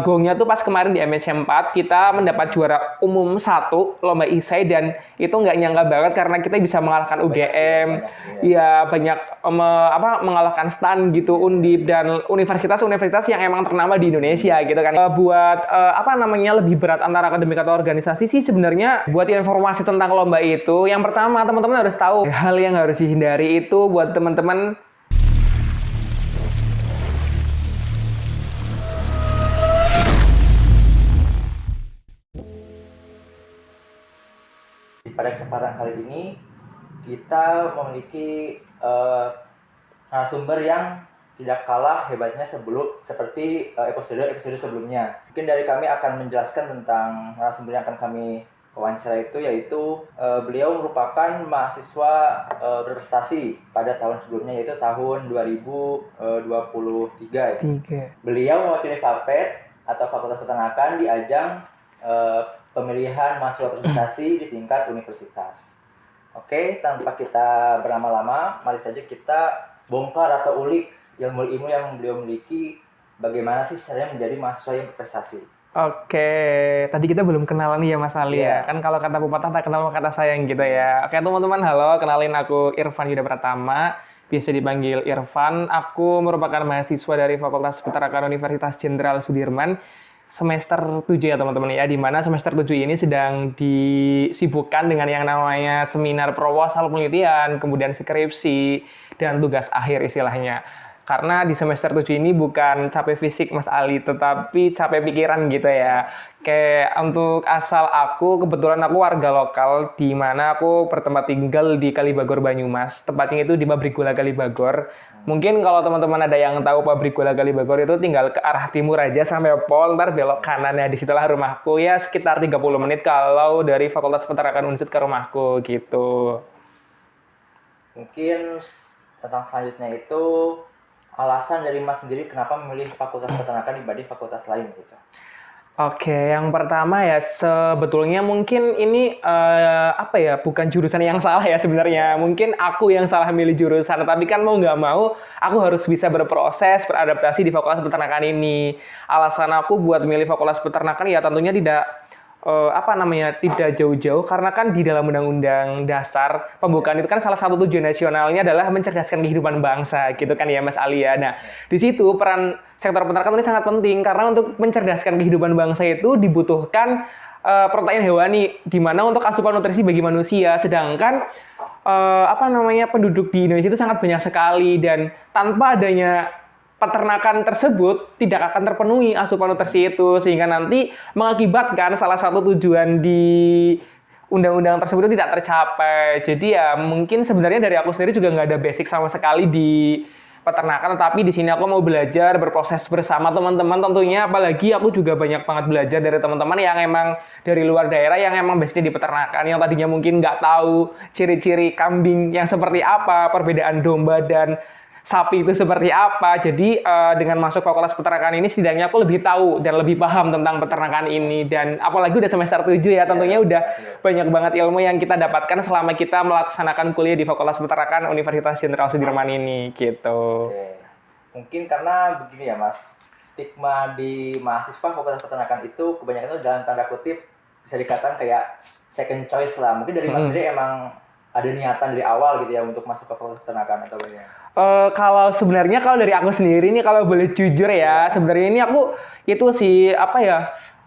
gongnya tuh pas kemarin di MHC4 kita mendapat juara umum 1 lomba isai, dan itu nggak nyangka banget karena kita bisa mengalahkan UGM, ya banyak mengalahkan STAN gitu, Undip dan universitas-universitas yang emang ternama di Indonesia gitu kan. Buat lebih berat antara akademik atau organisasi sih sebenarnya buat informasi tentang lomba itu, yang pertama teman-teman harus tahu hal yang harus dihindari itu buat teman-teman. Pada kesempatan kali ini kita memiliki narasumber yang tidak kalah hebatnya seperti episode sebelumnya. Mungkin dari kami akan menjelaskan tentang narasumber yang akan kami wawancara itu, yaitu beliau merupakan mahasiswa berprestasi pada tahun sebelumnya, yaitu tahun 2023 ya. Beliau mewakili FAPET atau Fakultas Peternakan di ajang pemilihan mahasiswa berprestasi di tingkat universitas. Oke, tanpa kita berlama-lama, mari saja kita bongkar atau ulik ilmu-ilmu yang beliau miliki, bagaimana sih caranya menjadi mahasiswa yang berprestasi. Oke, tadi kita belum kenalan nih ya Mas Ali ya. Kan kalau kata pepatah tak kenal maka kata sayang gitu ya. Oke teman-teman, halo, kenalin aku Irfan Yuda Pratama, biasa dipanggil Irfan. Aku merupakan mahasiswa dari Fakultas Peternakan Universitas Jenderal Sudirman, semester 7 ya teman-teman ya, di mana semester 7 ini sedang disibukkan dengan yang namanya seminar proposal penelitian, kemudian skripsi, dan tugas akhir istilahnya. Karena di semester 7 ini bukan capek fisik Mas Ali, tetapi capek pikiran gitu ya. Kayak untuk asal aku, kebetulan aku warga lokal, di mana aku bertempat tinggal di Kalibagor, Banyumas. Tepatnya itu di pabrik gula Kalibagor. Mungkin kalau teman-teman ada yang tahu pabrik gula Kalibagor itu tinggal ke arah timur aja sampai Pol, ntar belok kanan ya. Disitulah rumahku, ya sekitar 30 menit kalau dari Fakultas Peternakan Unsid ke rumahku gitu. Mungkin tentang selanjutnya itu alasan dari Mas sendiri kenapa memilih Fakultas Peternakan dibanding fakultas lain gitu. Oke, yang pertama ya sebetulnya mungkin ini bukan jurusan yang salah ya sebenarnya. Mungkin aku yang salah milih jurusan, tapi kan mau nggak mau aku harus bisa berproses, beradaptasi di Fakultas Peternakan ini. Alasan aku buat milih Fakultas Peternakan ya tentunya tidak jauh-jauh, karena kan di dalam Undang-Undang Dasar Pembukaan itu kan salah satu tujuan nasionalnya adalah mencerdaskan kehidupan bangsa gitu kan ya Mas Ali ya. Nah, di situ peran sektor peternakan ini sangat penting karena untuk mencerdaskan kehidupan bangsa itu dibutuhkan protein hewani, di mana untuk asupan nutrisi bagi manusia, sedangkan penduduk di Indonesia itu sangat banyak sekali, dan tanpa adanya peternakan tersebut tidak akan terpenuhi asupan nutrisi itu, sehingga nanti mengakibatkan salah satu tujuan di undang-undang tersebut itu tidak tercapai. Jadi ya mungkin sebenarnya dari aku sendiri juga nggak ada basic sama sekali di peternakan, tapi di sini aku mau belajar, berproses bersama teman-teman tentunya, apalagi aku juga banyak banget belajar dari teman-teman yang emang dari luar daerah yang emang basicnya di peternakan, yang tadinya mungkin nggak tahu ciri-ciri kambing yang seperti apa, perbedaan domba dan sapi itu seperti apa. Jadi dengan masuk Fakultas Peternakan ini setidaknya aku lebih tahu dan lebih paham tentang peternakan ini, dan apalagi udah semester 7 ya, tentunya udah banyak banget ilmu yang kita dapatkan selama kita melaksanakan kuliah di Fakultas Peternakan Universitas Jenderal Sudirman ini gitu. Oke. Mungkin karena begini ya Mas, stigma di mahasiswa Fakultas Peternakan itu kebanyakan itu dalam tanda kutip bisa dikatakan kayak second choice lah. Mungkin dari Mas sendiri emang ada niatan dari awal gitu ya untuk masuk ke Fakultas Peternakan atau bagaimana? Kalau dari aku sendiri nih, kalau boleh jujur ya, sebenarnya ini aku itu sih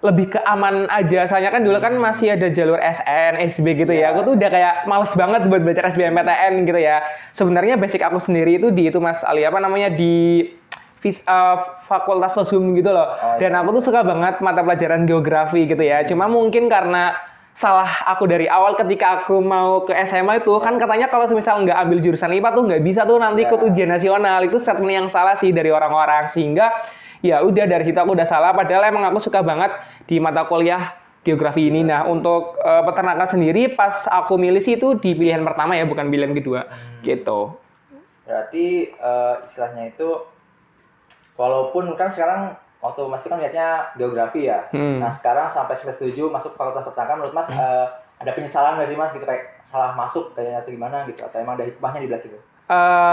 lebih ke aman aja. Soalnya kan dulu kan masih ada jalur SN, SB gitu ya. Aku tuh udah kayak males banget buat baca SBMPTN gitu ya. Sebenarnya basic aku sendiri itu di Mas Ali di Fakultas Sosum gitu loh. Dan aku tuh suka banget mata pelajaran geografi gitu ya. Cuma mungkin karena salah aku dari awal ketika aku mau ke SMA itu, kan katanya kalau misal nggak ambil jurusan IPA tuh nggak bisa tuh nanti ikut ujian nasional. Itu statement yang salah sih dari orang-orang, sehingga ya udah dari situ aku udah salah, padahal emang aku suka banget di mata kuliah geografi ini. Nah, untuk peternakan sendiri pas aku milih sih itu di pilihan pertama ya, bukan pilihan kedua gitu. Berarti istilahnya itu walaupun kan sekarang waktu Mas kan lihatnya geografi ya. Nah, sekarang sampai semester 7 masuk Fakultas Peternakan, menurut Mas ada penyesalan nggak sih Mas gitu, kayak salah masuk kayaknya atau gimana gitu, atau emang ada hikmahnya di belakang itu?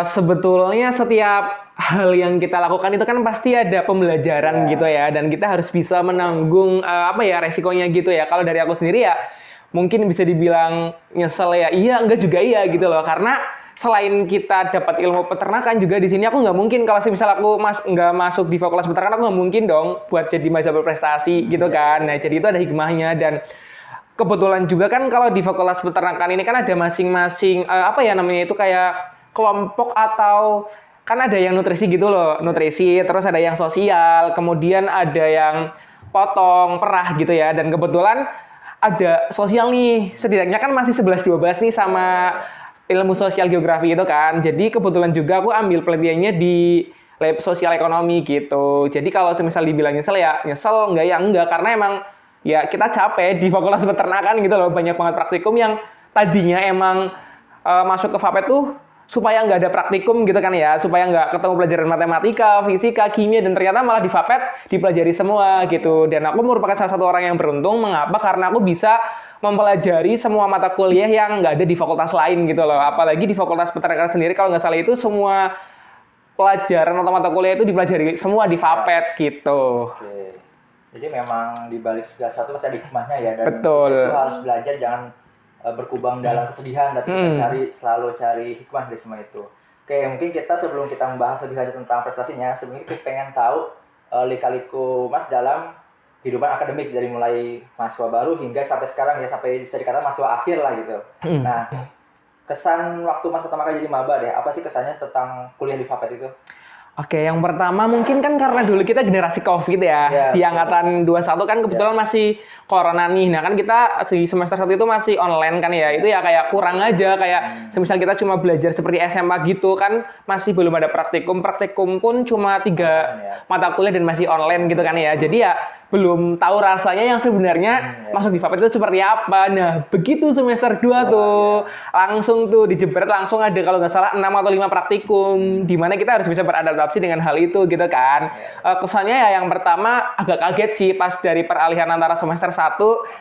Sebetulnya setiap hal yang kita lakukan itu kan pasti ada pembelajaran Ya. gitu ya, dan kita harus bisa menanggung resikonya gitu ya. Kalau dari aku sendiri ya mungkin bisa dibilang nyesel ya, iya enggak juga iya gitu loh. Karena selain kita dapat ilmu peternakan juga di sini aku nggak mungkin kalau misal aku nggak masuk di fakultas peternakan aku nggak mungkin dong buat jadi mahasiswa berprestasi gitu kan. Nah jadi itu ada hikmahnya dan kebetulan juga kan kalau di fakultas peternakan ini kan ada masing-masing namanya itu kayak kelompok atau kan ada yang nutrisi gitu loh, nutrisi, terus ada yang sosial, kemudian ada yang potong, perah gitu ya. Dan kebetulan ada sosial nih, setidaknya kan masih 11-12 nih sama ilmu sosial geografi itu kan. Jadi kebetulan juga aku ambil penelitiannya di lab sosial ekonomi gitu. Jadi kalau semisal dibilang nyesel ya nyesel, enggak ya enggak, karena emang ya kita capek di fakultas peternakan gitu loh, banyak banget praktikum yang tadinya emang masuk ke FAPET tuh supaya nggak ada praktikum gitu kan ya, supaya nggak ketemu pelajaran matematika, fisika, kimia, dan ternyata malah di FAPET dipelajari semua gitu. Dan aku merupakan salah satu orang yang beruntung, mengapa? Karena aku bisa mempelajari semua mata kuliah yang nggak ada di fakultas lain gitu loh. Apalagi di fakultas peternakan sendiri kalau nggak salah itu semua pelajaran atau mata kuliah itu dipelajari semua di FAPET gitu. Oke. Jadi memang di balik segala sesuatu pasti ada hikmahnya ya, dan Betul. itu harus belajar, jangan berkubang dalam kesedihan, tapi kita selalu cari hikmah dari semua itu. Oke, mungkin kita sebelum kita membahas lebih lanjut tentang prestasinya, sebelumnya kita pengen tahu lika-liku Mas dalam kehidupan akademik dari mulai mahasiswa baru hingga sampai sekarang ya, sampai bisa dikatakan mahasiswa akhir lah gitu. Nah, kesan waktu Mas pertama kali jadi maba deh, apa sih kesannya tentang kuliah di FAPET itu? Oke, yang pertama mungkin kan karena dulu kita generasi COVID ya. Iya, Di angkatan 21 kan kebetulan masih corona nih. Nah kan kita di semester 1 itu masih online kan ya. Itu ya kayak kurang aja. Kayak semisal kita cuma belajar seperti SMA gitu kan. Masih belum ada praktikum. Praktikum pun cuma 3 mata kuliah dan masih online gitu kan ya. Jadi ya belum tahu rasanya yang sebenarnya masuk di FAPET itu seperti apa. Nah begitu semester 2 tuh langsung tuh dijebret, langsung ada kalau nggak salah 6 atau 5 praktikum. Dimana kita harus bisa beradaptasi dengan hal itu gitu kan. Kesannya ya yang pertama agak kaget sih pas dari peralihan antara semester 1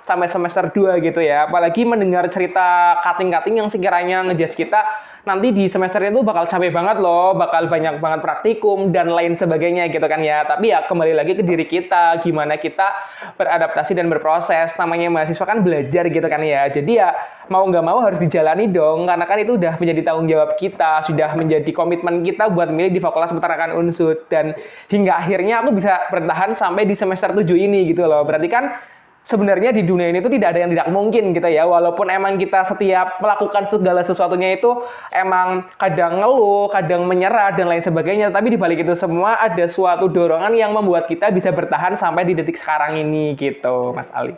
sampai semester 2 gitu ya. Apalagi mendengar cerita cutting-cutting yang sekiranya ngejudge kita nanti di semesternya itu bakal capek banget loh, bakal banyak banget praktikum dan lain sebagainya gitu kan ya. Tapi ya kembali lagi ke diri kita, gimana kita beradaptasi dan berproses. Namanya mahasiswa kan belajar gitu kan ya. Jadi ya mau nggak mau harus dijalani dong, karena kan itu udah menjadi tanggung jawab kita, sudah menjadi komitmen kita buat milih di Fakultas Peternakan Unsud. Dan hingga akhirnya aku bisa bertahan sampai di semester 7 ini gitu loh. Berarti kan sebenarnya di dunia ini tuh tidak ada yang tidak mungkin gitu ya. Walaupun emang kita setiap melakukan segala sesuatunya itu emang kadang ngeluh, kadang menyerah dan lain sebagainya, tapi di balik itu semua ada suatu dorongan yang membuat kita bisa bertahan sampai di detik sekarang ini gitu, Mas Ali.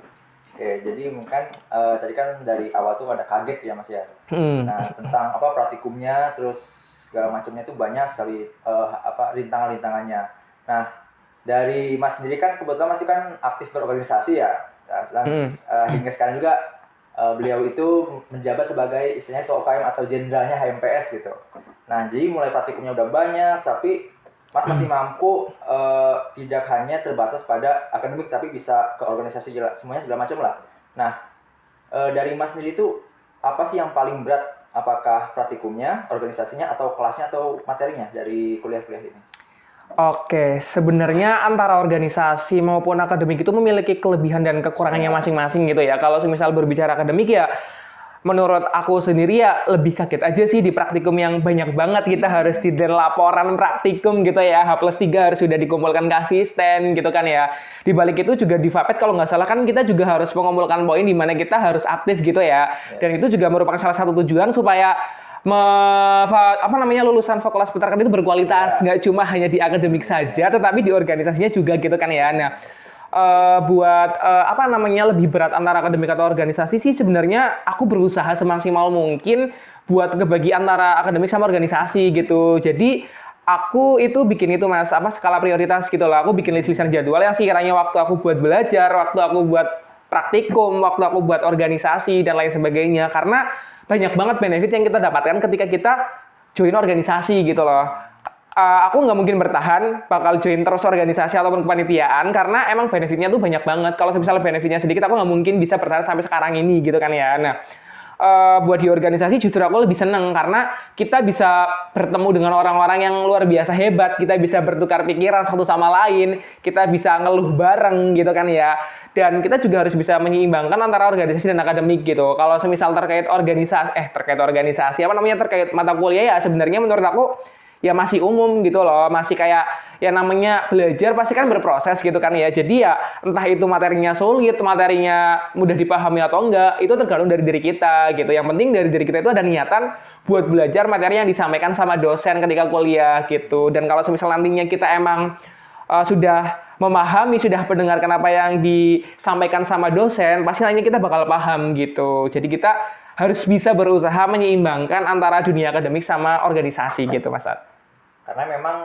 Oke, jadi mungkin tadi kan dari awal tuh ada kaget ya Mas ya. Nah, tentang praktikumnya terus segala macamnya itu banyak sekali rintangan-rintangannya. Nah, dari Mas sendiri kan kebetulan Mas itu kan aktif berorganisasi ya. Dan hingga sekarang juga beliau itu menjabat sebagai istilahnya ketua UKM atau jenderalnya HMPS gitu. Nah, jadi mulai praktikumnya udah banyak, tapi Mas masih mampu tidak hanya terbatas pada akademik, tapi bisa ke organisasi semuanya segala macam lah. Nah, dari Mas sendiri itu apa sih yang paling berat? Apakah praktikumnya, organisasinya, atau kelasnya, atau materinya dari kuliah-kuliah ini? Oke, sebenarnya antara organisasi maupun akademik itu memiliki kelebihan dan kekurangannya masing-masing gitu ya. Kalau misal berbicara akademik ya, menurut aku sendiri ya lebih kaget aja sih di praktikum yang banyak banget kita harus deadline laporan praktikum gitu ya. H+3 harus sudah dikumpulkan ke asisten gitu kan ya. Di balik itu juga di FAPET kalau nggak salah kan kita juga harus mengumpulkan poin di mana kita harus aktif gitu ya. Dan itu juga merupakan salah satu tujuan supaya lulusan fakultas peternakan itu berkualitas, nggak cuma hanya di akademik saja, tetapi di organisasinya juga gitu kan ya. Nah, lebih berat antara akademik atau organisasi sih sebenarnya aku berusaha semaksimal mungkin buat ngebagi antara akademik sama organisasi gitu. Jadi aku itu bikin itu Mas, skala prioritas gitu loh. Aku bikin list-listan jadwal yang sekiranya waktu aku buat belajar, waktu aku buat praktikum, waktu aku buat organisasi dan lain sebagainya. Karena banyak banget benefit yang kita dapatkan ketika kita join organisasi gitu loh. Aku nggak mungkin bertahan bakal join terus organisasi ataupun kepanitiaan karena emang benefitnya tuh banyak banget. Kalau misalnya benefitnya sedikit, aku nggak mungkin bisa bertahan sampai sekarang ini gitu kan ya. Nah, buat di organisasi justru aku lebih seneng karena kita bisa bertemu dengan orang-orang yang luar biasa hebat, kita bisa bertukar pikiran satu sama lain, kita bisa ngeluh bareng gitu kan ya. Dan kita juga harus bisa menyeimbangkan antara organisasi dan akademik gitu. Kalau semisal terkait organisasi apa namanya, terkait mata kuliah ya sebenarnya menurut aku ya masih umum gitu loh, masih kayak ya namanya belajar pasti kan berproses gitu kan ya. Jadi ya entah itu materinya sulit, materinya mudah dipahami atau enggak, itu tergantung dari diri kita gitu. Yang penting dari diri kita itu ada niatan buat belajar materi yang disampaikan sama dosen ketika kuliah gitu. Dan kalau misal nantinya kita emang sudah memahami, sudah mendengarkan apa yang disampaikan sama dosen, pasti nantinya kita bakal paham gitu. Jadi kita harus bisa berusaha menyeimbangkan antara dunia akademik sama organisasi gitu, Mas Ad. Karena memang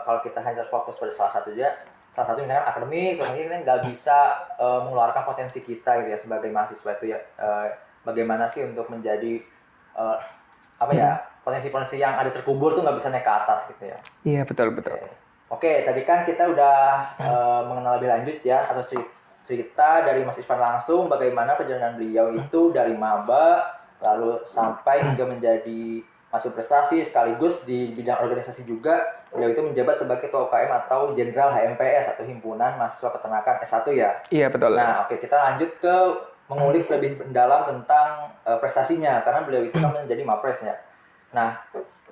kalau kita hanya fokus pada salah satu misalkan akademik, terus ini nggak bisa mengeluarkan potensi kita gitu ya sebagai mahasiswa itu ya. Bagaimana sih untuk menjadi potensi-potensi yang ada terkubur tuh nggak bisa naik ke atas gitu ya. Iya, betul. Oke, tadi kan kita udah mengenal lebih lanjut ya atau cerita dari Mas Irfan langsung bagaimana perjalanan beliau itu dari maba lalu sampai hingga menjadi masuk prestasi, sekaligus di bidang organisasi juga beliau itu menjabat sebagai ketua UKM atau Jenderal HMPS atau Himpunan Mahasiswa Peternakan S1 ya. Iya, betul. Nah, oke, kita lanjut ke mengulik lebih mendalam tentang prestasinya karena beliau itu kan menjadi Mapres ya. Nah,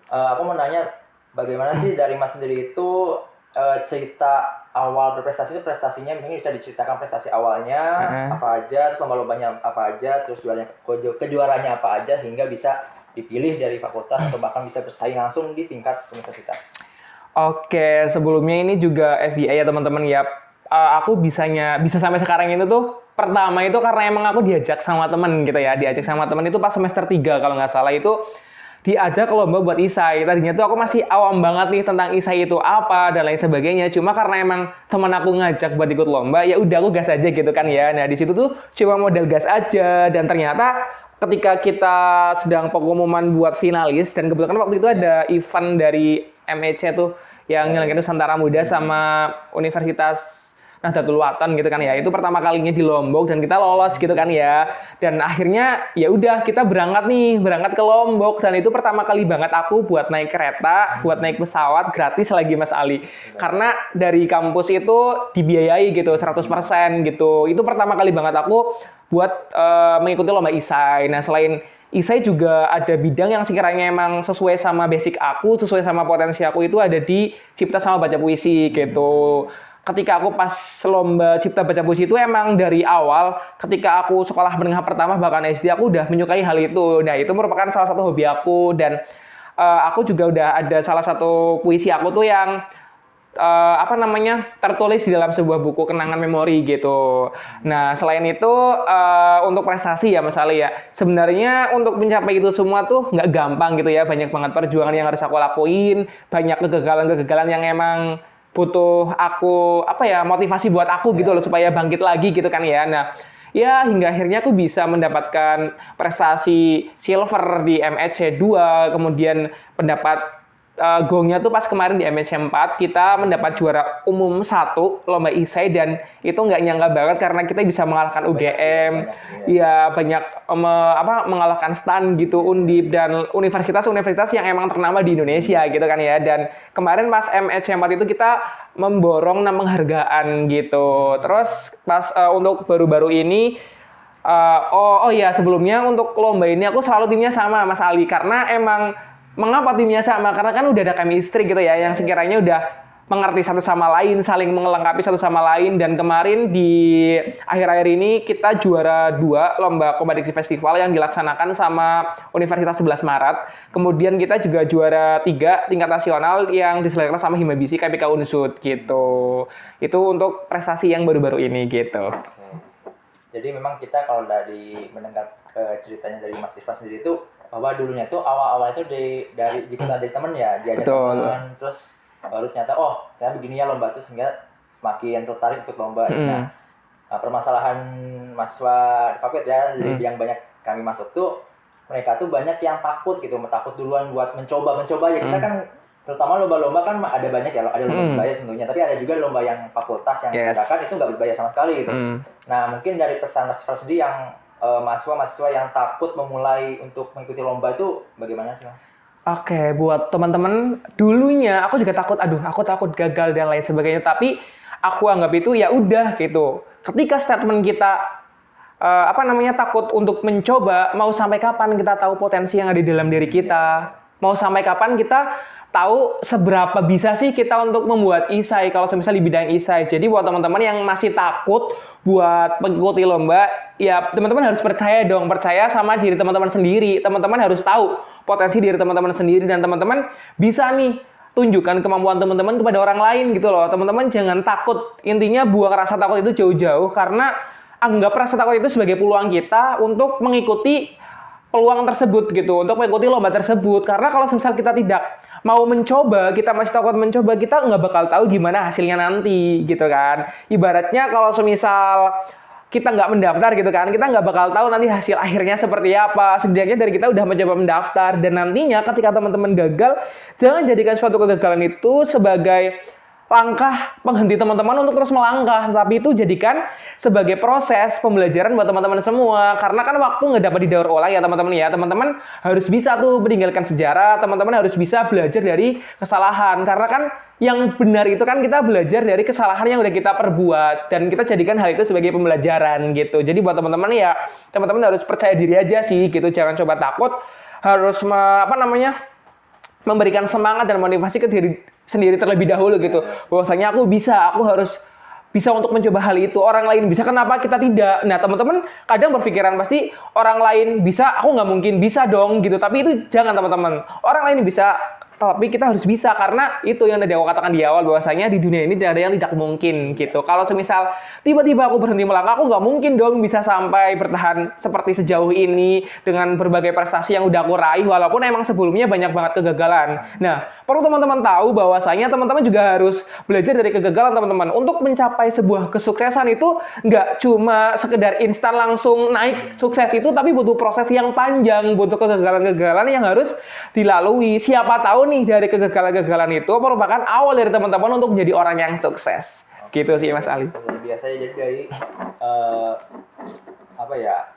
aku mau nanya bagaimana sih dari Mas sendiri itu cerita awal berprestasi itu prestasinya mungkin bisa diceritakan prestasi awalnya apa aja, terus lomba-lombanya apa aja, terus kejuaranya apa aja sehingga bisa dipilih dari fakultas atau bahkan bisa bersaing langsung di tingkat universitas. Oke, sebelumnya ini juga FYI ya teman-teman ya. Aku bisa sampai sekarang itu tuh pertama itu karena emang aku diajak sama temen gitu ya. Diajak sama temen itu pas semester 3 kalau nggak salah itu diajak lomba buat isai. Tadinya tuh aku masih awam banget nih tentang isai itu apa dan lain sebagainya. Cuma karena emang teman aku ngajak buat ikut lomba, ya udah aku gas aja gitu kan ya. Nah, di situ tuh cuma modal gas aja dan ternyata ketika kita sedang pengumuman buat finalis dan kebetulan waktu itu ada event dari MEC tuh yang nyelenggaranya Nusantara Muda sama Universitas Nahdlatul Ulama gitu kan ya. Itu pertama kalinya di Lombok dan kita lolos gitu kan ya. Dan akhirnya ya udah kita berangkat ke Lombok dan itu pertama kali banget aku buat naik kereta, buat naik pesawat gratis lagi Mas Ali. Karena dari kampus itu dibiayai gitu 100% gitu. Itu pertama kali banget aku buat mengikuti lomba isai. Nah, selain isai juga ada bidang yang sekiranya emang sesuai sama basic aku, sesuai sama potensi aku itu ada di cipta sama baca puisi gitu. Ketika aku pas lomba cipta baca puisi itu emang dari awal ketika aku sekolah menengah pertama bahkan SD aku udah menyukai hal itu. Nah, itu merupakan salah satu hobi aku dan aku juga udah ada salah satu puisi aku tuh yang tertulis di dalam sebuah buku kenangan memori gitu. Nah, selain itu untuk prestasi ya Mas Ali ya. Sebenarnya untuk mencapai itu semua tuh nggak gampang gitu ya. Banyak banget perjuangan yang harus aku lakuin, banyak kegagalan-kegagalan yang emang butuh aku motivasi buat aku gitu loh supaya bangkit lagi gitu kan ya. Nah, ya hingga akhirnya aku bisa mendapatkan prestasi silver di MEC 2, kemudian pendapat gongnya tuh pas kemarin di MEC 4 kita mendapat juara umum 1 lomba isai dan itu nggak nyangka banget karena kita bisa mengalahkan UGM, banyak mengalahkan STAN gitu, Undip dan universitas-universitas yang emang ternama di Indonesia gitu kan ya. Dan kemarin pas MEC 4 itu kita memborong 6 penghargaan gitu. Terus pas untuk baru-baru ini sebelumnya untuk lomba ini aku selalu timnya sama Mas Ali karena emang mengapa timnya sama? Karena kan udah ada chemistry gitu ya, yang sekiranya udah mengerti satu sama lain, saling melengkapi satu sama lain. Dan kemarin di akhir-akhir ini kita juara 2 lomba kompetisi festival yang dilaksanakan sama Universitas 11 Maret. Kemudian kita juga juara 3 tingkat nasional yang diselenggarakan sama Himabisi KPK Unsud gitu. Itu untuk prestasi yang baru-baru ini gitu. Jadi memang kita kalau dari mendengar ceritanya dari Mas Irfan sendiri itu bahwa dulunya tuh awal-awal itu dari temen ya, diajak teman, terus baru ternyata ternyata begini ya lomba tuh sehingga semakin tertarik ikut lomba. Nah, permasalahan mahasiswa fakultas ya yang banyak kami masuk tuh mereka tuh banyak yang takut duluan buat mencoba ya. Kita kan terutama lomba-lomba kan ada banyak ya, ada lomba berbayar tentunya, tapi ada juga lomba yang fakultas yang diadakan itu nggak berbayar sama sekali gitu. Nah, mungkin dari pesan Mas First yang mahasiswa-mahasiswa yang takut memulai untuk mengikuti lomba itu bagaimana sih Mas? Oke, buat teman-teman, dulunya aku juga takut, aduh aku takut gagal dan lain sebagainya, tapi aku anggap itu ya udah gitu. Ketika statement kita takut untuk mencoba, mau sampai kapan kita tahu potensi yang ada di dalam diri kita, mau sampai kapan kita tahu seberapa bisa sih kita untuk membuat isai kalau misalnya di bidang isai. Jadi buat teman-teman yang masih takut buat mengikuti lomba, ya teman-teman harus percaya dong, percaya sama diri teman-teman sendiri. Teman-teman harus tahu potensi diri teman-teman sendiri dan teman-teman bisa nih tunjukkan kemampuan teman-teman kepada orang lain gitu loh. Teman-teman jangan takut. Intinya buang rasa takut itu jauh-jauh karena anggap rasa takut itu sebagai peluang kita untuk mengikuti peluang tersebut gitu, untuk mengikuti lomba tersebut. Karena kalau misal kita tidak mau mencoba, kita masih takut mencoba, kita nggak bakal tahu gimana hasilnya nanti gitu kan. Ibaratnya kalau semisal kita nggak mendaftar gitu kan, kita nggak bakal tahu nanti hasil akhirnya seperti apa. Setidaknya dari kita udah mencoba mendaftar, dan nantinya ketika teman-teman gagal, jangan jadikan suatu kegagalan itu sebagai langkah penghenti teman-teman untuk terus melangkah, tapi itu jadikan sebagai proses pembelajaran buat teman-teman semua. Karena kan waktu nggak dapat didaur ulang ya teman-teman ya. Teman-teman harus bisa tuh meninggalkan sejarah, teman-teman harus bisa belajar dari kesalahan. Karena kan yang benar itu kan kita belajar dari kesalahan yang udah kita perbuat, dan kita jadikan hal itu sebagai pembelajaran gitu. Jadi buat teman-teman ya, teman-teman harus percaya diri aja sih gitu, jangan coba takut, harus memberikan semangat dan motivasi ke diri sendiri terlebih dahulu gitu. Bahwasanya aku bisa, aku harus bisa untuk mencoba hal itu. Orang lain bisa, kenapa kita tidak? Nah, teman-teman kadang berpikiran pasti orang lain bisa, aku nggak mungkin bisa dong gitu. Tapi itu jangan teman-teman. Orang lain bisa, tapi kita harus bisa, karena itu yang tadi aku katakan di awal, bahwasanya di dunia ini tidak ada yang tidak mungkin gitu. Kalau semisal tiba-tiba aku berhenti melangkah, aku nggak mungkin dong bisa sampai bertahan seperti sejauh ini dengan berbagai prestasi yang udah aku raih, walaupun emang sebelumnya banyak banget kegagalan. Nah, perlu teman-teman tahu bahwasanya teman-teman juga harus belajar dari kegagalan teman-teman. Untuk mencapai sebuah kesuksesan itu nggak cuma sekedar instan langsung naik sukses itu, tapi butuh proses yang panjang, butuh kegagalan-kegagalan yang harus dilalui. Siapa tahu nih dari kegagalan-kegagalan itu merupakan awal dari teman-teman untuk menjadi orang yang sukses. Gitu sih Mas Ali. Biasanya jadi dari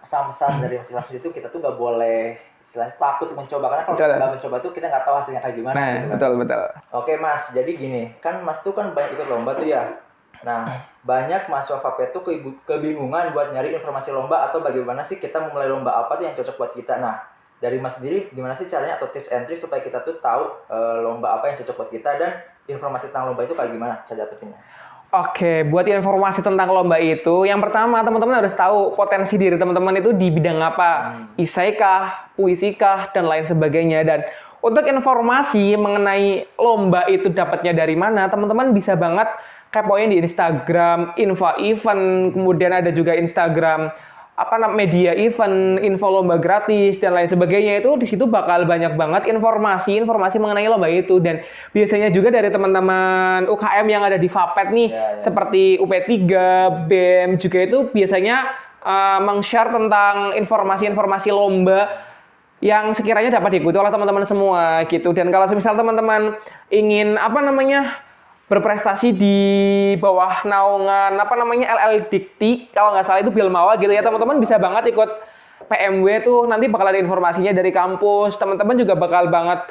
pesan-pesan dari masing-masing itu kita tuh nggak boleh istilahnya takut mencoba, karena kalau nggak mencoba tuh kita nggak tahu hasilnya kayak gimana. Nah, gitu betul. Oke Mas, jadi gini, kan Mas tuh kan banyak ikut lomba tuh ya. Nah, banyak mahasiswa FAPE tuh kebingungan buat nyari informasi lomba atau bagaimana sih kita memulai lomba apa tuh yang cocok buat kita. Nah, dari Mas sendiri gimana sih caranya atau tips and trick supaya kita tuh tahu lomba apa yang cocok buat kita, dan informasi tentang lomba itu kayak gimana cara dapetinnya? Oke, buat informasi tentang lomba itu, yang pertama teman-teman harus tahu potensi diri teman-teman itu di bidang apa, isai kah, puisi kah, dan lain sebagainya. Dan untuk informasi mengenai lomba itu dapatnya dari mana, teman-teman bisa banget kepoin di Instagram, info event, kemudian ada juga Instagram media event, info lomba gratis dan lain sebagainya. Itu di situ bakal banyak banget informasi mengenai lomba itu. Dan biasanya juga dari teman-teman UKM yang ada di FAPET nih, seperti UP3, BEM juga itu biasanya meng-share tentang informasi-informasi lomba yang sekiranya dapat diikuti oleh teman-teman semua gitu. Dan kalau misal teman-teman ingin berprestasi di bawah naungan LL Dikti, kalau nggak salah itu Bilmawa gitu ya, teman-teman bisa banget ikut PMW tuh, nanti bakal ada informasinya dari kampus. Teman-teman juga bakal banget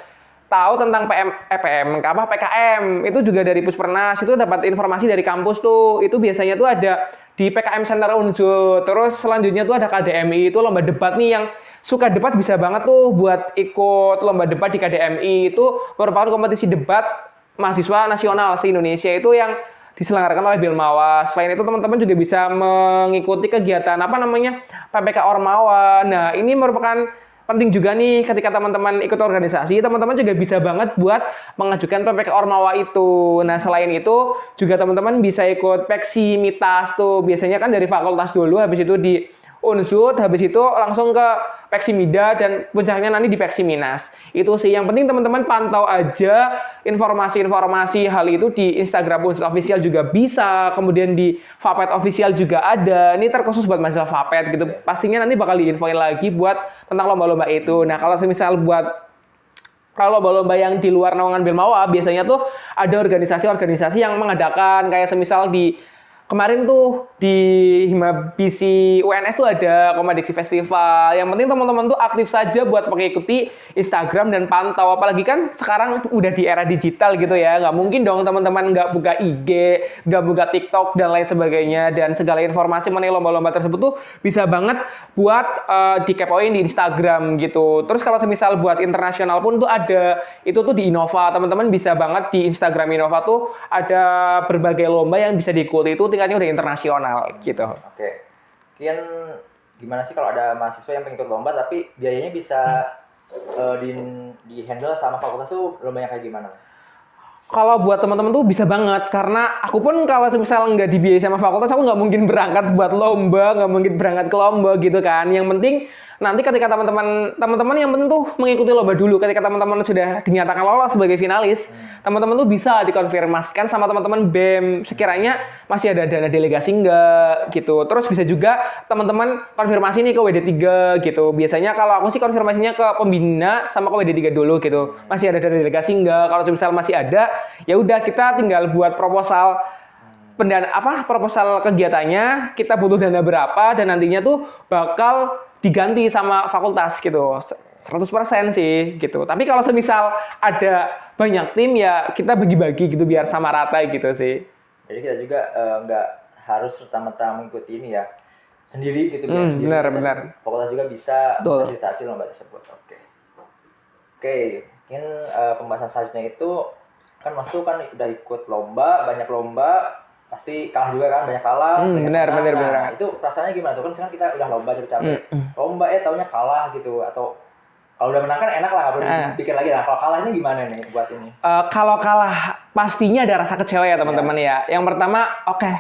tahu tentang PKM itu juga dari Puspernas, itu dapat informasi dari kampus tuh. Itu biasanya tuh ada di PKM Center Unsur. Terus selanjutnya tuh ada KDMI, itu lomba debat nih, yang suka debat bisa banget tuh buat ikut lomba debat di KDMI. Itu merupakan kompetisi debat mahasiswa nasional se-Indonesia itu yang diselenggarakan oleh Bilmawa. Selain itu teman-teman juga bisa mengikuti kegiatan PPK Ormawa. Nah, ini merupakan penting juga nih ketika teman-teman ikut organisasi, teman-teman juga bisa banget buat mengajukan PPK Ormawa itu. Nah, selain itu juga teman-teman bisa ikut Peksi Mitas tuh. Biasanya kan dari fakultas dulu, habis itu di Unsur, habis itu langsung ke Peksimida, dan puncaknya nanti di Peksiminas. Itu sih yang penting, teman-teman pantau aja informasi-informasi hal itu di Instagram Unsur Official juga bisa, kemudian di FAPET Official juga ada. Ini terkhusus buat mahasiswa FAPET gitu. Pastinya nanti bakal diinfoin lagi buat tentang lomba-lomba itu. Nah, kalau misal kalau lomba-lomba yang di luar naungan Bilmawa, biasanya tuh ada organisasi-organisasi yang mengadakan, kayak semisal di kemarin tuh di Himabisi UNS tuh ada Komodiksi Festival. Yang penting teman-teman tuh aktif saja buat mengikuti Instagram dan pantau. Apalagi kan sekarang udah di era digital gitu ya. Nggak mungkin dong teman-teman nggak buka IG, nggak buka TikTok dan lain sebagainya. Dan segala informasi mengenai lomba-lomba tersebut tuh bisa banget buat dikepoin di Instagram gitu. Terus kalau semisal buat internasional pun tuh ada, itu tuh di Innova. Teman-teman bisa banget di Instagram Innova tuh ada berbagai lomba yang bisa diikuti, itu tingkatnya udah internasional gitu. Oke. Mungkin gimana sih kalau ada mahasiswa yang pengen ikut lomba tapi biayanya bisa di handle sama fakultas tuh lombanya kayak gimana? Kalau buat teman-teman tuh bisa banget, karena aku pun kalau misal nggak dibiayai sama fakultas, aku nggak mungkin berangkat buat lomba, nggak mungkin berangkat ke lomba gitu kan. Yang penting nanti ketika teman-teman yang penting tuh mengikuti lomba dulu. Ketika teman-teman sudah dinyatakan lolos sebagai finalis, teman-teman tuh bisa dikonfirmasikan sama teman-teman BEM sekiranya masih ada dana delegasi nggak gitu. Terus bisa juga teman-teman konfirmasi nih ke WD3 gitu. Biasanya kalau aku sih konfirmasinya ke pembina sama ke WD3 dulu gitu. Masih ada dana delegasi nggak? Kalau misal masih ada, ya udah kita tinggal buat proposal proposal kegiatannya, kita butuh dana berapa dan nantinya tuh bakal diganti sama fakultas gitu. 100% sih gitu. Tapi kalau semisal ada banyak tim ya kita bagi-bagi gitu biar sama rata gitu sih. Jadi kita juga nggak harus serta-merta mengikuti ini ya sendiri gitu biar sendiri. Benar. Fakultas juga bisa Betul. fasilitasi lomba tersebut. Oke. Mungkin pembahasan selanjutnya itu kan Mas tuh kan udah ikut lomba, banyak lomba, pasti kalah juga kan, banyak kalah. Benar. Nah, itu perasaannya gimana tuh? Kan sekarang kita udah lomba capek-capek. Lomba taunya kalah gitu, atau kalau udah menang kan enak lah, nggak perlu dipikir lagi lah. Kalau kalahnya gimana nih buat ini? Kalau kalah pastinya ada rasa kecewa ya teman-teman ya. Yang pertama,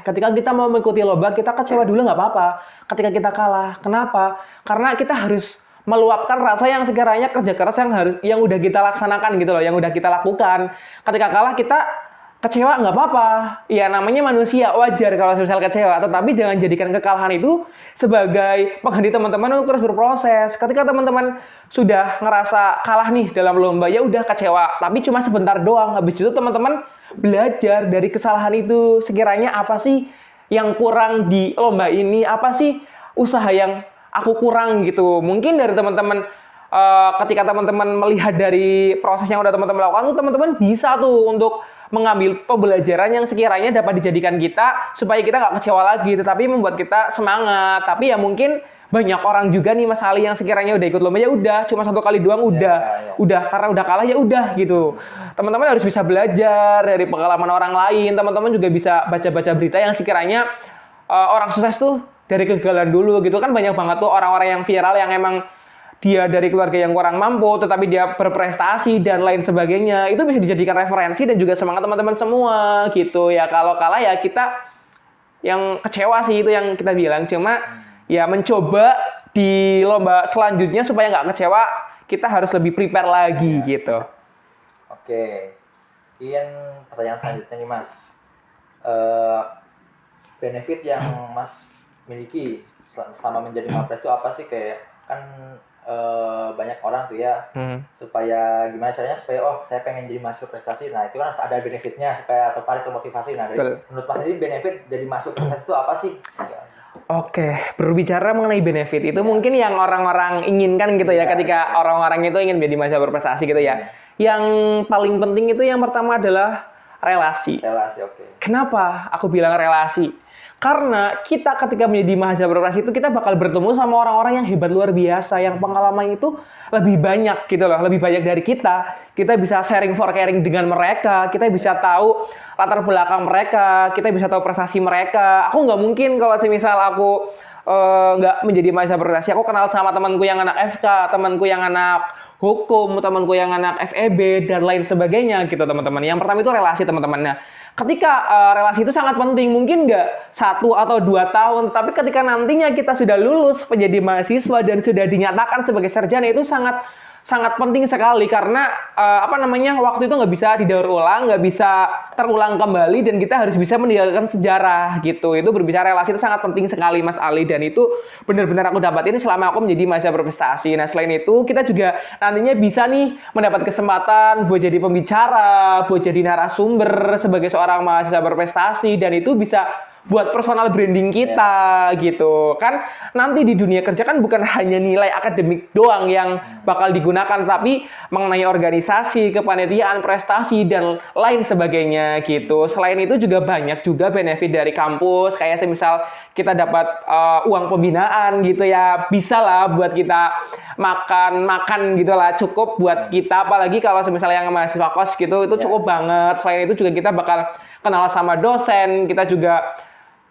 ketika kita mau mengikuti lomba kita kecewa dulu nggak apa-apa. Ketika kita kalah, kenapa? Karena kita harus meluapkan rasa yang sekiranya kerja keras yang udah kita laksanakan gitu loh, yang udah kita lakukan. Ketika kalah kita kecewa nggak apa-apa, ya namanya manusia, wajar kalau misal kecewa, tetapi jangan jadikan kekalahan itu sebagai pengganti teman-teman untuk terus berproses. Ketika teman-teman sudah ngerasa kalah nih dalam lomba, ya udah kecewa, tapi cuma sebentar doang. Habis itu teman-teman belajar dari kesalahan itu, sekiranya apa sih yang kurang di lomba ini, apa sih usaha yang aku kurang gitu. Mungkin dari teman-teman ketika teman-teman melihat dari proses yang udah teman-teman lakukan, teman-teman bisa tuh untuk mengambil pembelajaran yang sekiranya dapat dijadikan kita supaya kita nggak kecewa lagi, tetapi membuat kita semangat. Tapi ya mungkin banyak orang juga nih Mas Ali yang sekiranya udah ikut lomba ya udah cuma 1 kali doang udah karena udah kalah ya udah gitu. Teman-teman harus bisa belajar dari pengalaman orang lain. Teman-teman juga bisa baca-baca berita yang sekiranya orang sukses tuh dari kegagalan dulu gitu kan. Banyak banget tuh orang-orang yang viral yang emang dia dari keluarga yang kurang mampu tetapi dia berprestasi dan lain sebagainya. Itu bisa dijadikan referensi dan juga semangat teman-teman semua gitu ya. Kalau kalah ya kita yang kecewa sih, itu yang kita bilang. Cuma ya mencoba di lomba selanjutnya supaya nggak kecewa, kita harus lebih prepare lagi gitu. Oke. Ian, pertanyaan selanjutnya nih Mas. Benefit yang Mas miliki selama menjadi Mapres itu apa sih? Kayak kan banyak orang tuh ya supaya gimana caranya supaya saya pengen jadi mahasiswa prestasi. Nah itu kan harus ada benefitnya supaya tertarik, termotivasi. Nah menurut Mas ini benefit jadi mahasiswa prestasi itu apa sih? Oke, berbicara mengenai benefit itu mungkin yang orang-orang inginkan gitu ya, ketika orang-orang itu ingin menjadi mahasiswa berprestasi gitu ya. Yang paling penting itu yang pertama adalah relasi. Oke. Kenapa aku bilang relasi? Karena kita ketika menjadi mahasiswa berprestasi itu kita bakal bertemu sama orang-orang yang hebat luar biasa, yang pengalaman itu lebih banyak gitu loh, lebih banyak dari kita. Kita bisa sharing for caring dengan mereka, kita bisa tahu latar belakang mereka, kita bisa tahu prestasi mereka. Aku nggak mungkin kalau semisal aku nggak menjadi mahasiswa berprestasi, aku kenal sama temanku yang anak FK, temanku yang anak hukum, temanku yang anak FEB dan lain sebagainya gitu teman-teman. Yang pertama itu relasi teman-teman. Nah, ketika relasi itu sangat penting, mungkin nggak 1 atau 2 tahun, tapi ketika nantinya kita sudah lulus menjadi mahasiswa dan sudah dinyatakan sebagai sarjana, itu sangat penting sekali karena waktu itu nggak bisa didaur ulang, nggak bisa terulang kembali dan kita harus bisa meninggalkan sejarah gitu. Itu berbicara relasi itu sangat penting sekali Mas Ali, dan itu benar-benar aku dapatin selama aku menjadi mahasiswa berprestasi. Nah selain itu kita juga nantinya bisa nih mendapat kesempatan buat jadi pembicara, buat jadi narasumber sebagai seorang mahasiswa berprestasi, dan itu bisa buat personal branding kita gitu kan. Nanti di dunia kerja kan bukan hanya nilai akademik doang yang bakal digunakan, tapi mengenai organisasi, kepanitiaan, prestasi dan lain sebagainya gitu. Selain itu juga banyak juga benefit dari kampus, kayak semisal kita dapat uang pembinaan gitu ya, bisa lah buat kita makan gitu lah, cukup buat kita, apalagi kalau misalnya yang mahasiswa kos gitu, itu cukup banget. Selain itu juga kita bakal kenal sama dosen, kita juga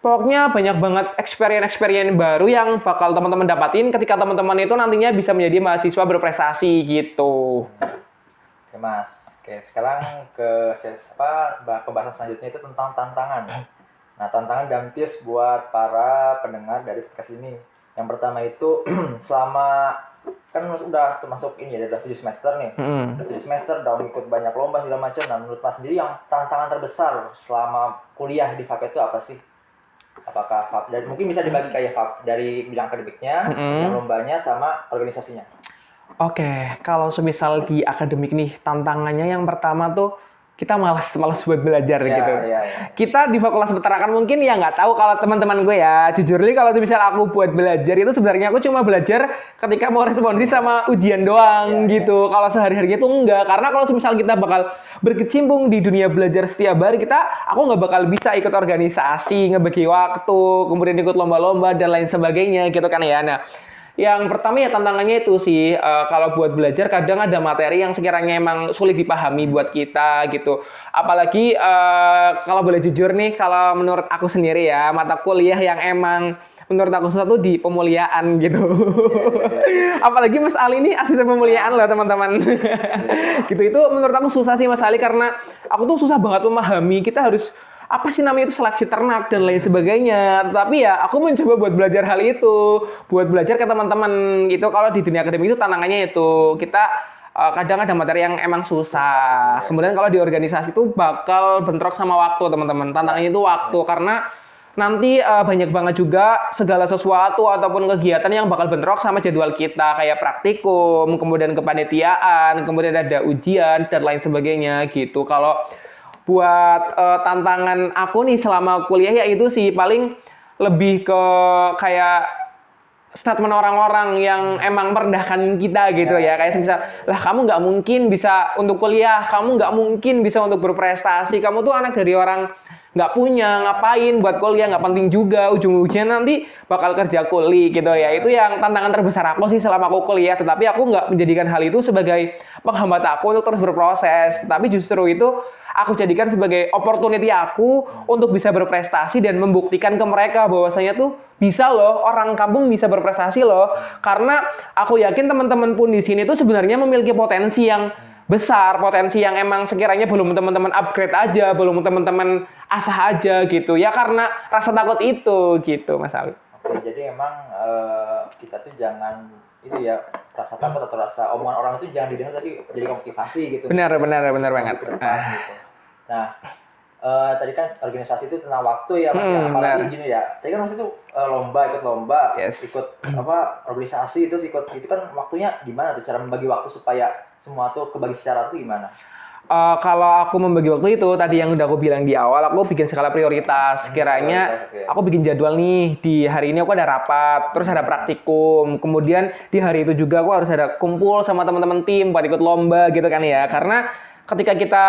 pokoknya banyak banget experience baru yang bakal teman-teman dapatin ketika teman-teman itu nantinya bisa menjadi mahasiswa berprestasi gitu. Oke Mas, oke sekarang ke pembahasan selanjutnya itu tentang tantangan. Nah tantangan dan tips buat para pendengar dari podcast ini. Yang pertama itu selama kan udah termasuk ini ya, udah 7 semester nih. Udah 7 semester, udah ikut banyak lomba segala macam. Nah menurut Mas sendiri yang tantangan terbesar selama kuliah di FAP itu apa sih? Apakah FAP, dan mungkin bisa dibagi kayak FAP dari bidang akademiknya, yang lombanya sama organisasinya. Oke, kalau semisal di akademik nih, tantangannya yang pertama tuh kita malas buat belajar gitu. Kita di Fakultas Peternakan mungkin ya nggak tahu kalau teman-teman gue ya. Jujur nih kalau misal aku buat belajar itu sebenarnya aku cuma belajar ketika mau responsi sama ujian doang gitu. Kalau sehari-harinya tuh enggak. Karena kalau misal kita bakal berkecimpung di dunia belajar setiap hari, aku nggak bakal bisa ikut organisasi, ngebagi waktu, kemudian ikut lomba-lomba dan lain sebagainya gitu kan ya. Nah, yang pertama ya tantangannya itu sih, kalau buat belajar kadang ada materi yang sekiranya emang sulit dipahami buat kita gitu. Apalagi kalau boleh jujur nih, kalau menurut aku sendiri ya, mata kuliah yang emang menurut aku susah tuh di pemuliaan gitu. Apalagi Mas Ali ini asisten pemuliaan loh teman-teman. Gitu, itu menurut aku susah sih Mas Ali, karena aku tuh susah banget memahami, kita harus apa sih namanya itu seleksi ternak dan lain sebagainya. Tapi ya aku mencoba buat belajar hal itu, buat belajar ke teman-teman gitu. Kalau di dunia akademik itu tantangannya itu kita kadang ada materi yang emang susah. Kemudian kalau di organisasi itu bakal bentrok sama waktu teman-teman. Tantangannya itu waktu, karena nanti banyak banget juga segala sesuatu ataupun kegiatan yang bakal bentrok sama jadwal kita, kayak praktikum, kemudian kepanitiaan, kemudian ada ujian dan lain sebagainya gitu. Kalau buat tantangan aku nih selama kuliah ya itu sih paling lebih ke kayak statement orang-orang yang emang merendahkan kita gitu ya. Kayak misal, lah kamu nggak mungkin bisa untuk kuliah, kamu nggak mungkin bisa untuk berprestasi, kamu tuh anak dari orang nggak punya, ngapain buat kuliah, nggak penting juga, ujung-ujungnya nanti bakal kerja kuli gitu ya. Itu yang tantangan terbesar aku sih selama aku kuliah, tetapi aku nggak menjadikan hal itu sebagai penghambat aku untuk terus berproses, tapi justru itu aku jadikan sebagai opportunity aku untuk bisa berprestasi dan membuktikan ke mereka bahwasanya tuh bisa loh, orang kampung bisa berprestasi loh. Karena aku yakin teman-teman pun di sini tuh sebenarnya memiliki potensi yang besar, potensi yang emang sekiranya belum teman-teman upgrade aja, belum teman-teman asah aja gitu. Ya karena rasa takut itu gitu, Mas Ali. Oke, jadi emang kita tuh jangan itu ya, rasa takut atau rasa omongan orang itu jangan didengar, tapi jadi motivasi gitu. Benar banget. Gitu. Nah, tadi kan organisasi itu tentang waktu ya Mas, ya. Apalagi gini ya, tadi kan Mas itu ikut lomba, ikut organisasi, terus ikut itu kan waktunya gimana tuh cara membagi waktu supaya semua tuh kebagi secara tuh gimana? Kalau aku membagi waktu itu tadi yang udah aku bilang di awal, aku bikin skala prioritas. Kiranya aku bikin jadwal nih, di hari ini aku ada rapat, terus ada praktikum, kemudian di hari itu juga aku harus ada kumpul sama teman-teman tim buat ikut lomba gitu kan ya. Karena ketika kita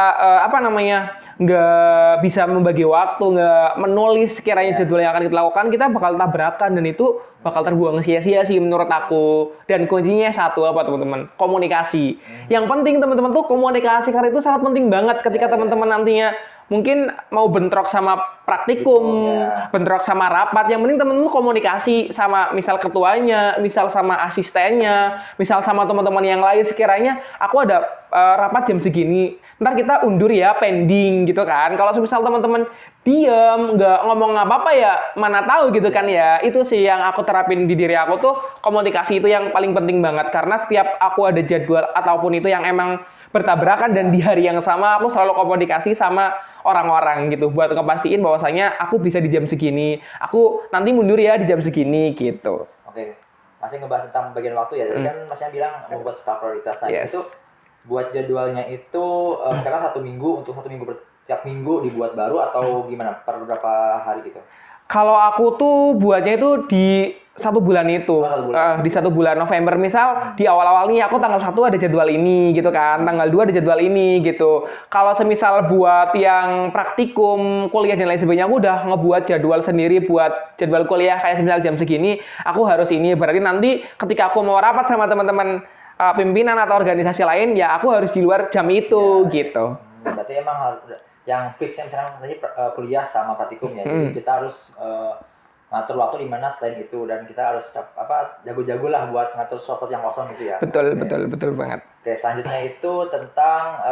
nggak bisa membagi waktu, nggak menulis sekiranya jadwal yang akan kita lakukan, kita bakal tabrakan dan itu bakal terbuang sia-sia sih menurut aku. Dan kuncinya satu apa teman-teman? Komunikasi. Yang penting teman-teman tuh komunikasi, karena itu sangat penting banget ketika teman-teman nantinya mungkin mau bentrok sama praktikum, bentrok sama rapat, yang penting temen-temen komunikasi sama misal ketuanya, misal sama asistennya, misal sama teman-teman yang lain. Sekiranya aku ada rapat jam segini, ntar kita undur ya, pending gitu kan. Kalau misal teman-teman diam, nggak ngomong apa-apa ya, mana tahu gitu kan ya. Itu sih yang aku terapin di diri aku tuh, komunikasi itu yang paling penting banget. Karena setiap aku ada jadwal ataupun itu yang emang bertabrakan dan di hari yang sama, aku selalu komunikasi sama orang-orang gitu buat ngepastiin bahwasanya aku bisa di jam segini, aku nanti mundur ya di jam segini gitu. Oke, masih ngebahas tentang bagian waktu ya. Jadi kan Masnya bilang membuat skala prioritas. Nah, itu buat jadwalnya itu misalkan satu minggu, untuk satu minggu setiap minggu dibuat baru atau gimana? Per berapa hari gitu? Kalau aku tuh buatnya itu di 1 bulan itu. Oh, 1 bulan. Di 1 bulan November. Misal di awal-awal nih aku tanggal 1 ada jadwal ini gitu kan. Tanggal 2 ada jadwal ini gitu. Kalau semisal buat yang praktikum, kuliah dan lain sebagainya, aku udah ngebuat jadwal sendiri buat jadwal kuliah kayak semisal jam segini aku harus ini. Berarti nanti ketika aku mau rapat sama teman-teman pimpinan atau organisasi lain ya aku harus di luar jam itu gitu. Berarti emang harus yang fixnya misalkan tadi kuliah sama praktikum ya. Jadi kita harus ngatur waktu di mana selain itu, dan kita harus jago-jago lah buat ngatur slot yang kosong gitu ya. Betul, Oke. betul banget. Oke, selanjutnya itu tentang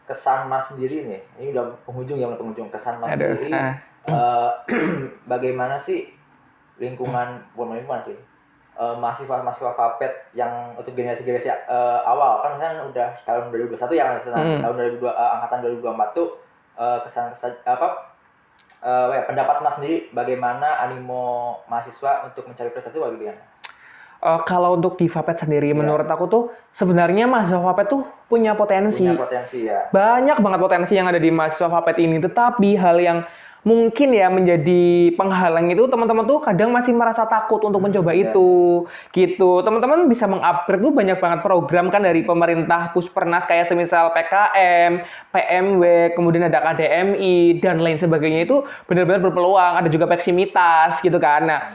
kesan Mas sendiri nih. Ini udah penghujung ya, penghujung kesan Mas Aduh, sendiri. Bagaimana sih bukan lingkungan sih, mahasiswa Vapet yang untuk generasi awal, kan misalnya udah tahun 2021 ya, tahun 2002 angkatan 2024 tuh kesan-kesan pendapat Mas sendiri bagaimana animo mahasiswa untuk mencari prestasi bagaimana? Kalau untuk di Vapet sendiri, menurut aku tuh sebenarnya mahasiswa Vapet tuh punya potensi. Punya potensi ya. Banyak banget potensi yang ada di mahasiswa Vapet ini, tetapi hal yang mungkin ya menjadi penghalang itu teman-teman tuh kadang masih merasa takut untuk mencoba itu gitu. Teman-teman bisa mengupgrade tuh banyak banget program kan dari pemerintah Puspernas kayak semisal PKM, PMW, kemudian ada KDMI dan lain sebagainya, itu benar-benar berpeluang. Ada juga Peksimitas gitu kan. Nah,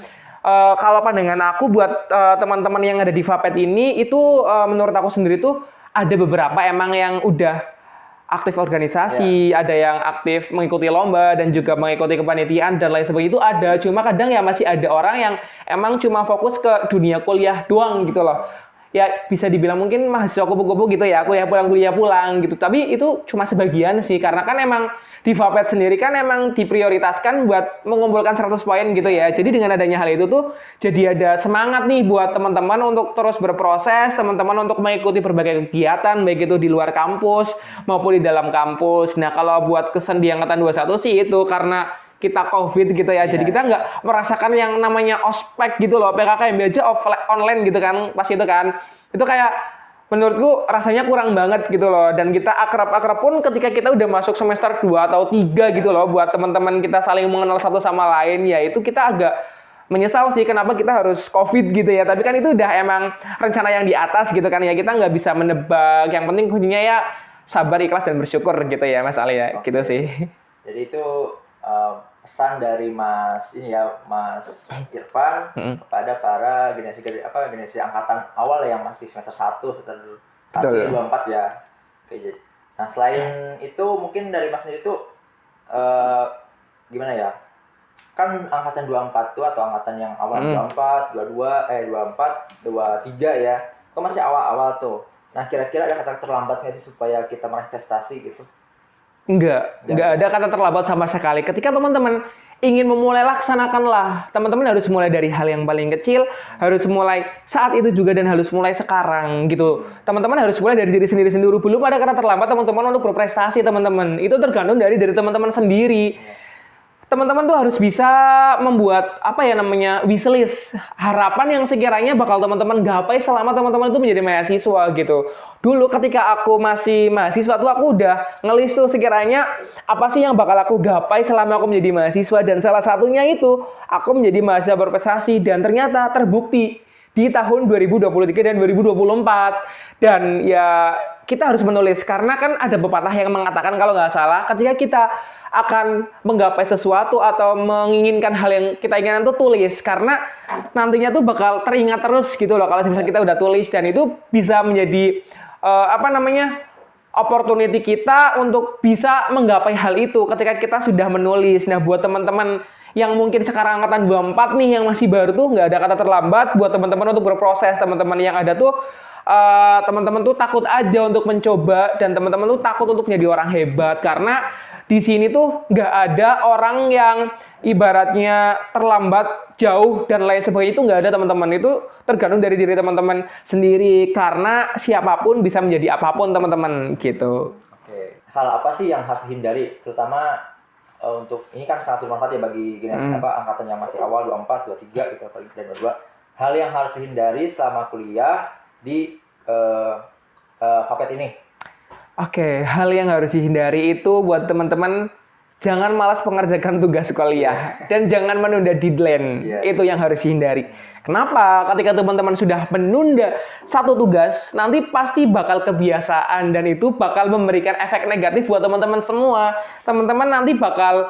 kalau pandangan aku buat teman-teman yang ada di Vapet ini itu menurut aku sendiri tuh ada beberapa emang yang udah aktif organisasi, ada yang aktif mengikuti lomba dan juga mengikuti kepanitiaan dan lain sebagainya, itu ada. Cuma kadang ya masih ada orang yang emang cuma fokus ke dunia kuliah doang gitu loh. Ya bisa dibilang mungkin mahasiswa kupu-kupu gitu ya, kuliah pulang gitu. Tapi itu cuma sebagian sih, karena kan emang di Vapet sendiri kan emang diprioritaskan buat mengumpulkan 100 poin gitu ya. Jadi dengan adanya hal itu tuh jadi ada semangat nih buat teman-teman untuk terus berproses, teman-teman untuk mengikuti berbagai kegiatan baik itu di luar kampus maupun di dalam kampus. Nah, kalau buat kesan di angkatan 21 sih itu karena kita COVID gitu ya. Jadi kita nggak merasakan yang namanya ospek gitu loh. PKKMB aja online gitu kan pas itu kan. Itu kayak menurutku rasanya kurang banget gitu loh. Dan kita akrab-akrab pun ketika kita udah masuk semester 2 atau 3 gitu loh, buat teman-teman kita saling mengenal satu sama lain, ya itu kita agak menyesal sih kenapa kita harus COVID gitu ya. Tapi kan itu udah emang rencana yang di atas gitu kan ya. Kita nggak bisa menebak. Yang penting kuncinya ya sabar, ikhlas, dan bersyukur gitu ya Mas Ali ya. Gitu sih. Jadi itu pesan dari Mas Irfan kepada para generasi angkatan awal yang masih semester 1, semester 24 ya. Oke, jadi. Nah, selain itu mungkin dari Mas sendiri tuh gimana ya? Kan angkatan 24 tuh atau angkatan yang awal 24, 24, 23 ya. Kok masih awal-awal tuh. Nah, kira-kira ada kata terlambat nggak sih supaya kita meraih prestasi gitu? Enggak ada kata terlambat sama sekali. Ketika teman-teman ingin memulai, laksanakanlah. Teman-teman harus mulai dari hal yang paling kecil, harus mulai saat itu juga dan harus mulai sekarang gitu. Teman-teman harus mulai dari diri sendiri dulu. Belum ada kata terlambat teman-teman untuk berprestasi, teman-teman. Itu tergantung dari teman-teman sendiri. Teman-teman tuh harus bisa membuat wishlist, harapan yang sekiranya bakal teman-teman gapai selama teman-teman itu menjadi mahasiswa gitu. Dulu ketika aku masih mahasiswa tuh aku udah ngelis tuh sekiranya apa sih yang bakal aku gapai selama aku menjadi mahasiswa, dan salah satunya itu aku menjadi mahasiswa berprestasi, dan ternyata terbukti di tahun 2023 dan 2024. Dan ya kita harus menulis, karena kan ada pepatah yang mengatakan kalau nggak salah, ketika kita akan menggapai sesuatu atau menginginkan hal yang kita inginkan tuh tulis, karena nantinya tuh bakal teringat terus gitu loh kalau misalnya kita udah tulis, dan itu bisa menjadi opportunity kita untuk bisa menggapai hal itu ketika kita sudah menulis. Nah, buat teman-teman yang mungkin sekarang angkatan 24 nih yang masih baru tuh nggak ada kata terlambat buat teman-teman untuk berproses. Teman-teman yang ada tuh teman-teman tuh takut aja untuk mencoba, dan teman-teman tuh takut untuk menjadi orang hebat, karena di sini tuh nggak ada orang yang ibaratnya terlambat jauh dan lain sebagainya, itu nggak ada teman-teman. Itu tergantung dari diri teman-teman sendiri, karena siapapun bisa menjadi apapun teman-teman gitu. Oke, hal apa sih yang harus dihindari, terutama untuk ini kan sangat bermanfaat ya bagi generasi angkatan yang masih awal 24, 23 gitu dan 22. Hal yang harus dihindari selama kuliah di Vapet ini. Oke, hal yang harus dihindari itu buat teman-teman jangan malas mengerjakan tugas kuliah dan jangan menunda deadline. Itu yang harus dihindari. Kenapa? Ketika teman-teman sudah menunda satu tugas, nanti pasti bakal kebiasaan dan itu bakal memberikan efek negatif buat teman-teman semua. Teman-teman nanti bakal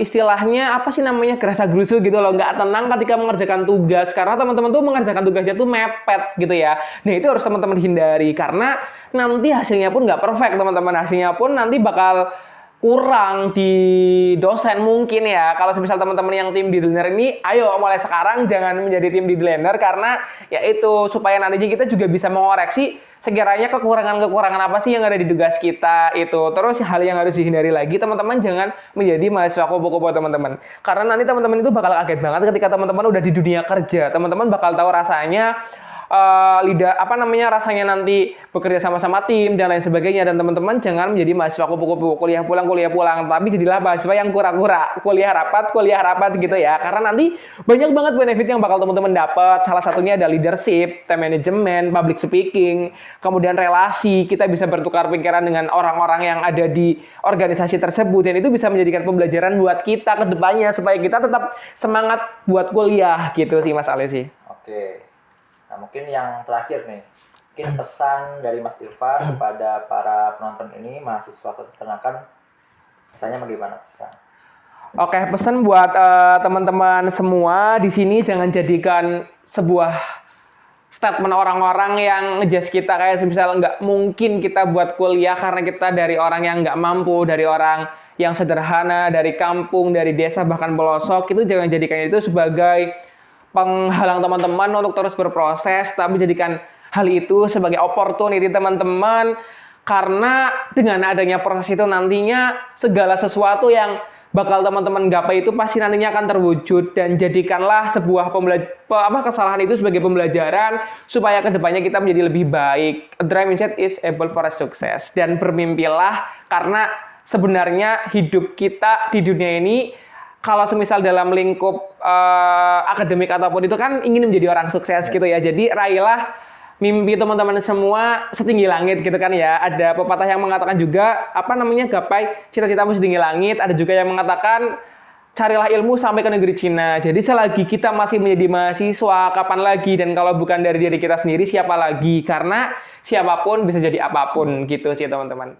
istilahnya apa sih namanya, gerasa-gerusu gitu loh, nggak tenang ketika mengerjakan tugas karena teman-teman tuh mengerjakan tugasnya tuh mepet gitu ya. Nah itu harus teman-teman hindari karena nanti hasilnya pun nggak perfect teman-teman, hasilnya pun nanti bakal kurang di dosen mungkin ya. Kalau misal teman-teman yang tim deadliner ini, ayo mulai sekarang jangan menjadi tim deadliner karena ya itu supaya nantinya kita juga bisa mengoreksi sekiranya kekurangan-kekurangan apa sih yang ada di tugas kita itu. Terus hal yang harus dihindari lagi, teman-teman jangan menjadi mahasiswa kupu-kupu teman-teman. Karena nanti teman-teman itu bakal kaget banget ketika teman-teman udah di dunia kerja. Teman-teman bakal tahu rasanya rasanya nanti bekerja sama-sama tim dan lain sebagainya. Dan teman-teman jangan menjadi mahasiswa kupu-kupu, kuliah pulang, tapi jadilah mahasiswa yang kura-kura, kuliah rapat gitu ya. Karena nanti banyak banget benefit yang bakal teman-teman dapat. Salah satunya ada leadership, time management, public speaking, kemudian relasi, kita bisa bertukar pikiran dengan orang-orang yang ada di organisasi tersebut dan itu bisa menjadikan pembelajaran buat kita ke depannya supaya kita tetap semangat buat kuliah gitu sih Mas Ali sih. Oke. Nah, mungkin yang terakhir nih, mungkin pesan dari Mas Ilfar kepada para penonton ini, mahasiswa peternakan, pesannya bagaimana? Oke, pesan buat teman-teman semua di sini jangan jadikan sebuah statement orang-orang yang ngejudge kita kayak misal nggak mungkin kita buat kuliah karena kita dari orang yang nggak mampu, dari orang yang sederhana, dari kampung, dari desa bahkan pelosok, itu jangan jadikan itu sebagai penghalang teman-teman untuk terus berproses, tapi jadikan hal itu sebagai opportunity teman-teman, karena dengan adanya proses itu nantinya segala sesuatu yang bakal teman-teman gapai itu pasti nantinya akan terwujud dan jadikanlah sebuah kesalahan itu sebagai pembelajaran supaya kedepannya kita menjadi lebih baik. A dream mindset is able for a success, dan bermimpilah karena sebenarnya hidup kita di dunia ini kalau semisal dalam lingkup akademik ataupun itu kan ingin menjadi orang sukses gitu ya. Jadi raihlah mimpi teman-teman semua setinggi langit gitu kan ya. Ada pepatah yang mengatakan juga gapai cita-citamu setinggi langit. Ada juga yang mengatakan carilah ilmu sampai ke negeri Cina. Jadi selagi kita masih menjadi mahasiswa, kapan lagi, dan kalau bukan dari diri kita sendiri siapa lagi? Karena siapapun bisa jadi apapun gitu sih teman-teman.